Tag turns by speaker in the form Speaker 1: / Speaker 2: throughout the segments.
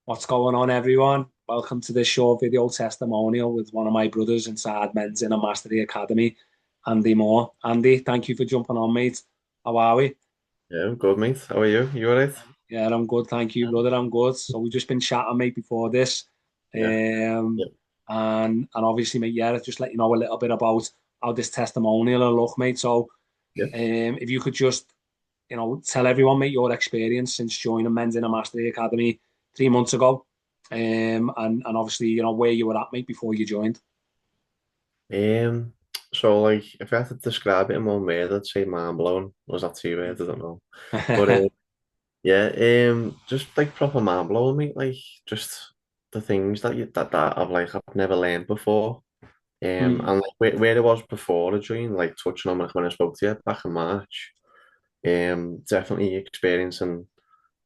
Speaker 1: What's going on, everyone? Welcome to this short video testimonial with one of my brothers inside Men's Inner Mastery Academy, Andy Moore. Andy, thank you for jumping on, mate. How are we?
Speaker 2: Yeah, I'm good, mate. How are you? You alright?
Speaker 1: Yeah, I'm good, thank you, brother. I'm good. So we've just been chatting, mate, before this,
Speaker 2: Yeah,
Speaker 1: um,
Speaker 2: yeah,
Speaker 1: and obviously, mate, yeah, just let you know a little bit about how this testimonial will look, mate. So,
Speaker 2: yeah.
Speaker 1: if you could just, tell everyone, mate, your experience since joining Men's Inner Mastery Academy 3 months ago, and obviously, where you were at, mate, before you joined.
Speaker 2: Um, so like, if I had to describe it in one word, I'd say mind blown. Was that two words? I don't know. But yeah, just like proper mind blowing, mate. Like, just the things that I've never learned before.
Speaker 1: Mm,
Speaker 2: And like where it was before I joined, like touching on like when I spoke to you back in March. Definitely experiencing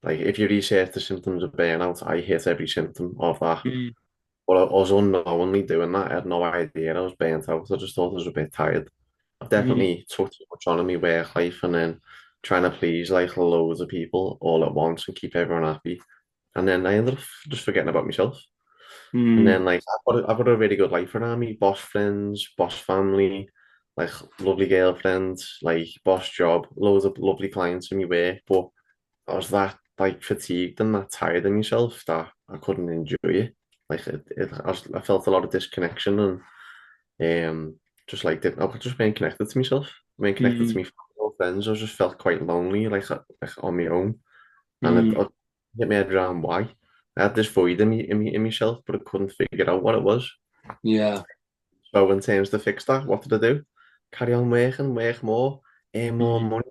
Speaker 2: like if you research the symptoms of burnout, I hit every symptom of that.
Speaker 1: mm,
Speaker 2: But I was unknowingly doing that. I had no idea I was burnt out. I just thought I was a bit tired. I've
Speaker 1: mm,
Speaker 2: definitely took too much on in my work life and then trying to please like loads of people all at once and keep everyone happy. And then I ended up just forgetting about myself. And
Speaker 1: mm,
Speaker 2: then like I've got a really good life around me, boss friends, boss family, like lovely girlfriend, like boss job, loads of lovely clients in my work. But I was that like fatigued and that tired of myself that I couldn't enjoy it. I felt a lot of disconnection and just like I was just being connected to myself, being connected to
Speaker 1: mm,
Speaker 2: my family or friends. I just felt quite lonely, like on my own, and
Speaker 1: mm.
Speaker 2: I hit my head around why. I had this void in myself, but I couldn't figure out what it was.
Speaker 1: Yeah,
Speaker 2: So in terms to fix that, what did I do? Carry on working, work more, earn more
Speaker 1: mm,
Speaker 2: money,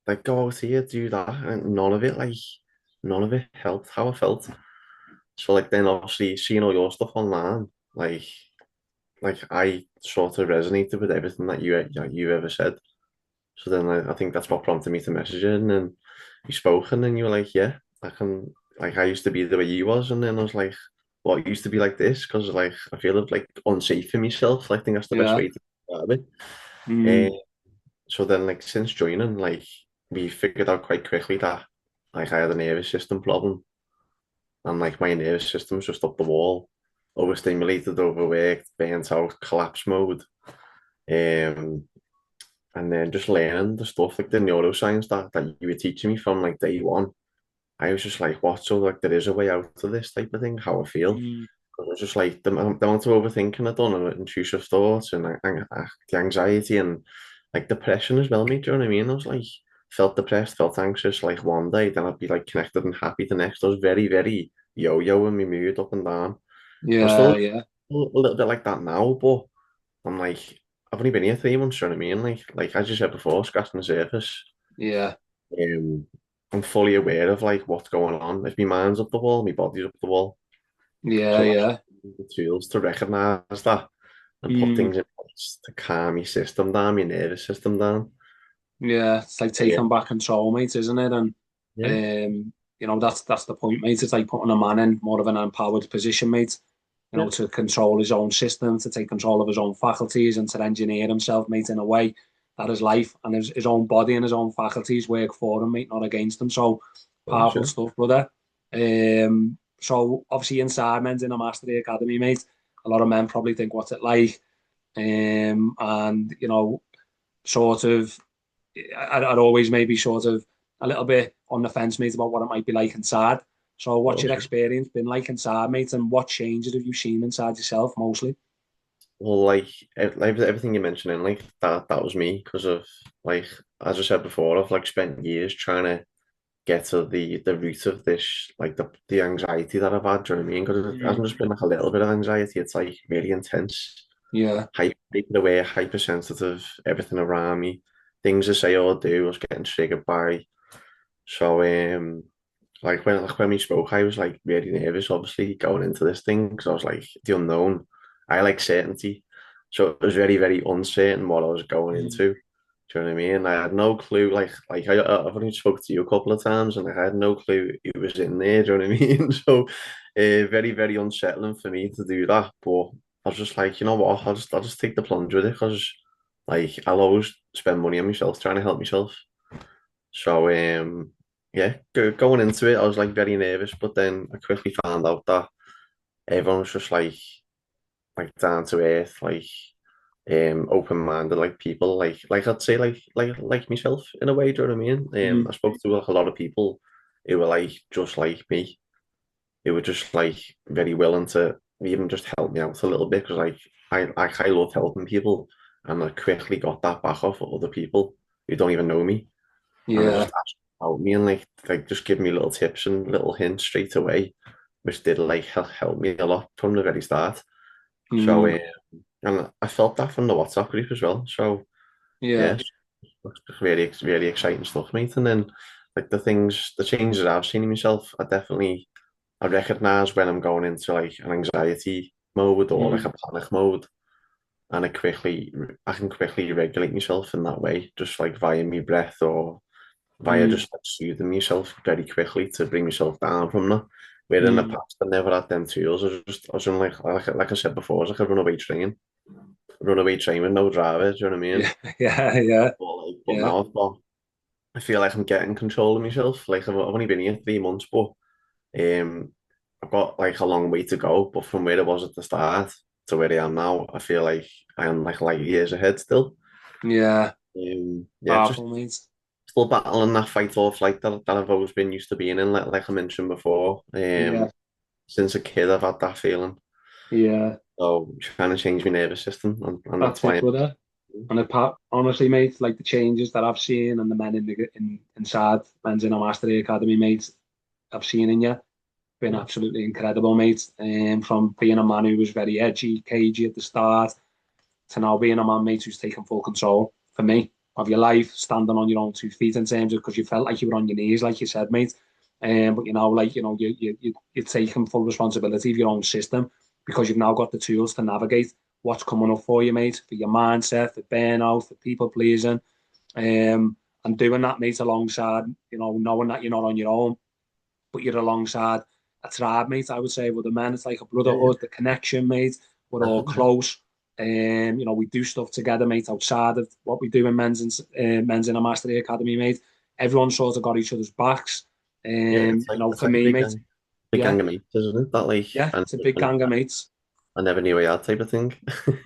Speaker 2: like go out here, do that, and none of it helped how I felt. So like then obviously seeing all your stuff online, like I sort of resonated with everything that you ever said. So then I think that's what prompted me to message you, and then you spoke, and then you were like, yeah, I can, like I used to be the way you was, and then I was like, well, I used to be like this because like I feel like unsafe for myself. I think that's the best
Speaker 1: yeah,
Speaker 2: way to describe it.
Speaker 1: mm,
Speaker 2: So then, like since joining, like we figured out quite quickly that like I had a nervous system problem, and like my nervous system was just up the wall, overstimulated, overworked, burnt out, collapse mode. Um, and then just learning the stuff like the neuroscience that you were teaching me from like day one. I was just like, what? So like there is a way out of this type of thing, how I feel.
Speaker 1: mm,
Speaker 2: It was just like the amount of overthinking I'd done and intrusive thoughts and the anxiety and like depression as well, mate. Do you know what I mean? I was like, felt depressed, felt anxious like one day, then I'd be like connected and happy the next. I was very, very yo-yo in my mood up and down. I'm still
Speaker 1: yeah, yeah,
Speaker 2: a little bit like that now, but I'm like, I've only been here 3 months, do you know what I mean? Like as you said before, scratching the surface.
Speaker 1: yeah,
Speaker 2: Um, I'm fully aware of like what's going on. If my mind's up the wall, my body's up the wall.
Speaker 1: yeah,
Speaker 2: So
Speaker 1: yeah,
Speaker 2: the tools to recognize that and put
Speaker 1: mm,
Speaker 2: things in place to calm your system down, your nervous system down.
Speaker 1: yeah. It's like
Speaker 2: Yeah,
Speaker 1: taking back control, mate, isn't it? And
Speaker 2: yeah,
Speaker 1: that's the point, mate. It's like putting a man in more of an empowered position, mate.
Speaker 2: yeah,
Speaker 1: To control his own system, to take control of his own faculties, and to engineer himself, mate, in a way that his life and his own body and his own faculties work for him, mate, not against him. So
Speaker 2: oh,
Speaker 1: powerful
Speaker 2: sure.
Speaker 1: stuff, brother. So obviously inside Men's in a Mastery Academy, mate, a lot of men probably think, what's it like? And sort of, I'd always maybe sort of a little bit on the fence, mate, about what it might be like inside. So what's
Speaker 2: Oh,
Speaker 1: your
Speaker 2: sure.
Speaker 1: experience been like inside, mate, and what changes have you seen inside yourself mostly?
Speaker 2: Well, like everything you're mentioning, like that was me because of like as I said before, I've like spent years trying to get to the root of this, like the anxiety that I've had. Do you know what I mean? Because it
Speaker 1: Mm,
Speaker 2: hasn't just been like a little bit of anxiety; it's like really intense,
Speaker 1: yeah.
Speaker 2: hyper aware, hypersensitive, everything around me. Things I say or do, I was getting triggered by. So like when we spoke, I was like really nervous, obviously going into this thing because I was like the unknown. I like certainty, so it was very very uncertain what I was going
Speaker 1: Mm,
Speaker 2: into. Do you know what I mean? I had no clue. I've only spoke to you a couple of times, and I had no clue it was in there. Do you know what I mean? So, very very unsettling for me to do that. But I was just like, you know what? I'll just take the plunge with it because like I'll always spend money on myself trying to help myself. So yeah, going into it, I was like very nervous, but then I quickly found out that everyone was just like down to earth, like open-minded, like people, like I'd say like myself in a way. Do you know what I mean?
Speaker 1: Mm,
Speaker 2: I spoke to like a lot of people who were like just like me. Who were just like very willing to even just help me out a little bit because I love helping people, and I quickly got that back off of other people who don't even know me, and they
Speaker 1: yeah.
Speaker 2: just asked about me and like just give me little tips and little hints straight away, which did like help me a lot from the very start. So
Speaker 1: Mm,
Speaker 2: and I felt that from the WhatsApp group as well. So yeah,
Speaker 1: yeah.
Speaker 2: it's really exciting stuff, mate. And then like the changes I've seen in myself, I recognize when I'm going into like an anxiety mode or like
Speaker 1: Mm,
Speaker 2: a panic mode, and I can quickly regulate myself in that way, just like via my breath or via
Speaker 1: mm,
Speaker 2: just like soothing myself very quickly to bring myself down from that. Where in the
Speaker 1: mm.
Speaker 2: past I never had them tools. I was in like I said before, it's like a runaway train with no driver. Do you know what I mean?
Speaker 1: Yeah, yeah, yeah,
Speaker 2: But
Speaker 1: yeah.
Speaker 2: now I feel like I'm getting control of myself. Like I've only been here 3 months, but um, I've got like a long way to go. But from where I was at the start to where I am now, I feel like I am like light years ahead still.
Speaker 1: Yeah.
Speaker 2: Yeah, just
Speaker 1: Powerful, mate.
Speaker 2: still battling that fight or flight that I've always been used to being in. Like I mentioned before,
Speaker 1: Yeah,
Speaker 2: since a kid, I've had that feeling.
Speaker 1: yeah.
Speaker 2: So trying to change my nervous system, and that's
Speaker 1: That's it,
Speaker 2: why.
Speaker 1: brother. And honestly, mate, like the changes that I've seen and the men inside men's in our mastery academy, mate, I've seen in you, been
Speaker 2: Yeah,
Speaker 1: absolutely incredible, mate. From being a man who was very edgy, cagey at the start, to now being a man, mate, who's taken full control for me of your life, standing on your own 2 feet in terms of because you felt like you were on your knees, like you said, mate. But you know, like you're taking full responsibility of your own system because you've now got the tools to navigate what's coming up for you, mate, for your mindset, for burnout, for people pleasing, and doing that, mate, alongside knowing that you're not on your own, but you're alongside a tribe, mate. I would say with the men, it's like a
Speaker 2: yeah, yeah,
Speaker 1: brotherhood, the connection, mate. We're all
Speaker 2: definitely.
Speaker 1: close. We do stuff together, mate, outside of what we do in men's in a mastery academy, mate. Everyone's sort of got each other's backs.
Speaker 2: Yeah,
Speaker 1: For
Speaker 2: it's like
Speaker 1: me, mate,
Speaker 2: big
Speaker 1: yeah,
Speaker 2: gang of mates, isn't it? That like,
Speaker 1: yeah, it's a big gang of mates.
Speaker 2: I never knew I had type of thing.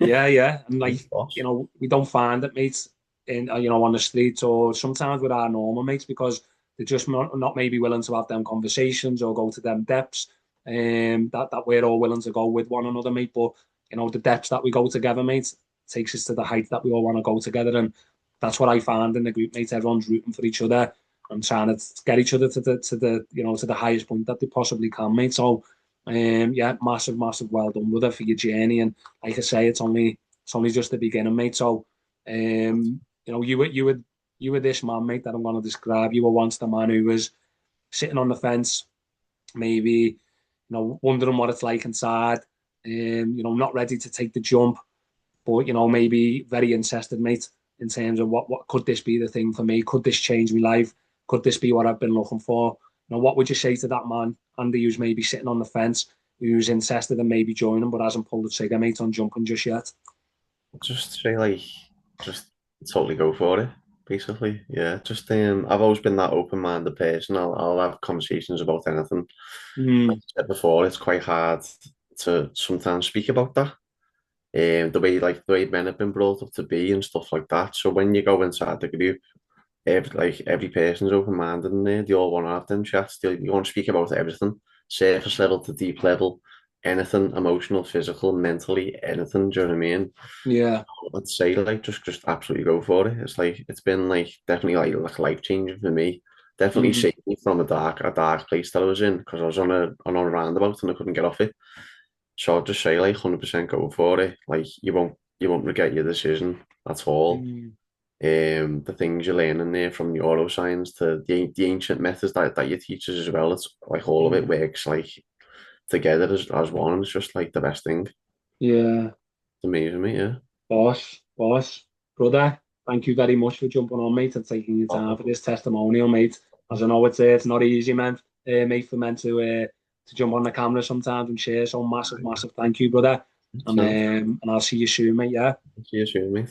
Speaker 1: Yeah, yeah, and like
Speaker 2: Boss.
Speaker 1: we don't find it, mates, in on the streets or sometimes with our normal mates because they're just not maybe willing to have them conversations or go to them depths. That we're all willing to go with one another, mate. But the depths that we go together, mate, takes us to the height that we all want to go together, and that's what I find in the group, mate. Everyone's rooting for each other and trying to get each other to the highest point that they possibly can, mate. So, yeah, massive well done, brother, for your journey and like I say, it's only just the beginning, mate. So, you were this man, mate, that I'm going to describe. You were once the man who was sitting on the fence, maybe, wondering what it's like inside, not ready to take the jump, but maybe very interested, mate, in terms of what could this be the thing for me? Could this change my life? Could this be what I've been looking for? What would you say to that man, Andy, who's maybe sitting on the fence, who's interested in maybe joining, but hasn't pulled the trigger, mate, on jumping just yet?
Speaker 2: Just say like, just totally go for it. Basically, yeah. Just I've always been that open-minded person. I'll have conversations about anything. Like
Speaker 1: Mm,
Speaker 2: I said before, it's quite hard to sometimes speak about that. The way men have been brought up to be and stuff like that. So when you go inside the group, every person's open-minded in there. They all want to have them chats. You want to speak about everything, surface level to deep level, anything, emotional, physical, mentally, anything. Do you know what I mean?
Speaker 1: yeah.
Speaker 2: I'd say like just absolutely go for it. It's been like definitely like life changing for me. Definitely
Speaker 1: Mm,
Speaker 2: saved me from a dark place that I was in because I was on a roundabout and I couldn't get off it. So I'd just say like 100% go for it. Like you won't regret your decision at all.
Speaker 1: mm,
Speaker 2: The things you learn in there from neuroscience to the ancient methods that you teach us as well. It's like all of it
Speaker 1: mm.
Speaker 2: works like together as one. It's just like the best thing. It's
Speaker 1: Yeah,
Speaker 2: amazing, mate. Yeah.
Speaker 1: boss, brother. Thank you very much for jumping on, mate, and taking your time for this testimonial, mate. As I know it's not easy, man, mate, for men to jump on the camera sometimes and share. So massive thank you, brother. And
Speaker 2: So,
Speaker 1: I'll see you soon, mate. Yeah.
Speaker 2: see you soon, mate.